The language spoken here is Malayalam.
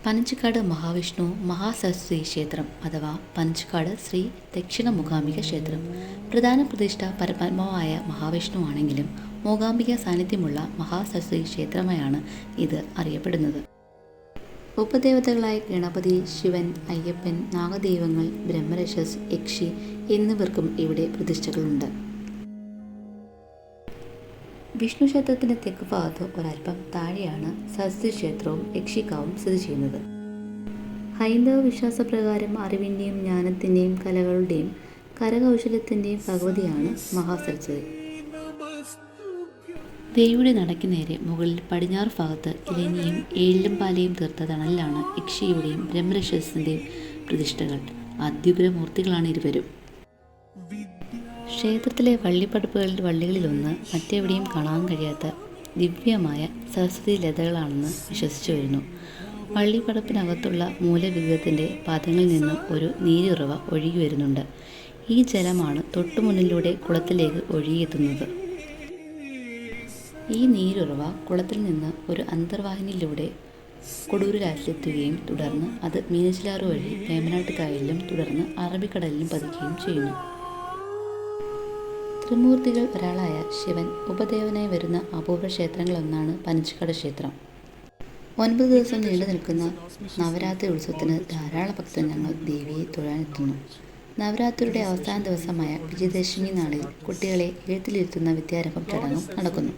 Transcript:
പനച്ചിക്കാട് മഹാവിഷ്ണു മഹാസരസ്വതി ക്ഷേത്രം അഥവാ പനച്ചിക്കാട് ശ്രീ ദക്ഷിണ മൂകാംബിക ക്ഷേത്രം പ്രധാന പ്രതിഷ്ഠ പരമാത്മാവായ മഹാവിഷ്ണു ആണെങ്കിലും മൂകാംബിക സാന്നിധ്യമുള്ള മഹാസരസ്വതി ക്ഷേത്രമായാണ് ഇത് അറിയപ്പെടുന്നത്. ഉപദേവതകളായ ഗണപതി, ശിവൻ, അയ്യപ്പൻ, നാഗദൈവങ്ങൾ, ബ്രഹ്മരക്ഷസ്, യക്ഷി എന്നിവർക്കും ഇവിടെ പ്രതിഷ്ഠകളുണ്ട്. വിഷ്ണു ക്ഷേത്രത്തിന്റെ തെക്ക് ഭാഗത്ത് ഒരൽപ്പം താഴെയാണ് സരസ്വതി ക്ഷേത്രവും യക്ഷിക്കാവും സ്ഥിതി ചെയ്യുന്നത്. ഹൈന്ദവ വിശ്വാസപ്രകാരം അറിവിൻ്റെയും ജ്ഞാനത്തിൻ്റെയും കലകളുടെയും കരകൗശലത്തിൻ്റെയും ഭഗവതിയാണ് മഹാസരസ്വതി. ദേവിയുടെ നടയ്ക്ക് നേരെ മുകളിൽ പടിഞ്ഞാറ് ഭാഗത്ത് ഇലഞ്ഞിയും ഏഴിലും പാലയും തീർത്ത തണലിലാണ് യക്ഷിയുടെയും ബ്രഹ്മരക്ഷസിൻ്റെയും പ്രതിഷ്ഠകൾ. അത്യുഗ്രമൂർത്തികളാണ് ഇരുവരും. ക്ഷേത്രത്തിലെ വള്ളികളിലൊന്ന് മറ്റെവിടെയും കാണാൻ കഴിയാത്ത ദിവ്യമായ സരസ്വതി ലതകളാണെന്ന് വിശ്വസിച്ചു വരുന്നു. വള്ളിപ്പടപ്പിനകത്തുള്ള മൂലവിഗ്രഹത്തിൻ്റെ പാദങ്ങളിൽ നിന്ന് ഒരു നീരുറവ ഒഴുകി വരുന്നുണ്ട്. ഈ ജലമാണ് തൊട്ടുമുന്നിലൂടെ കുളത്തിലേക്ക് ഒഴുകിയെത്തുന്നത്. ഈ നീരുറവ കുളത്തിൽ നിന്ന് ഒരു അന്തർവാഹിനിയിലൂടെ കൊടൂരിലെത്തുകയും തുടർന്ന് അത് മീനച്ചിലാറ് വഴി വേമ്പനാട്ട് കായലിലും തുടർന്ന് അറബിക്കടലിലും പതിക്കുകയും ചെയ്യുന്നു. ത്രിമൂർത്തികൾ ഒരാളായ ശിവൻ ഉപദേവനായി വരുന്ന അപൂർവ ക്ഷേത്രങ്ങളൊന്നാണ് പനച്ചിക്കാട് ക്ഷേത്രം. 9 ദിവസം നീണ്ടു നിൽക്കുന്ന നവരാത്രി ഉത്സവത്തിന് ധാരാളം ഭക്തജനങ്ങൾ ദേവിയെ തൊഴാനെത്തുന്നു. നവരാത്രിയുടെ അവസാന ദിവസമായ വിജയദശമി നാളിൽ കുട്ടികളെ എഴുത്തിലിരുത്തുന്ന വിദ്യാരംഭം ചടങ്ങും നടക്കുന്നു.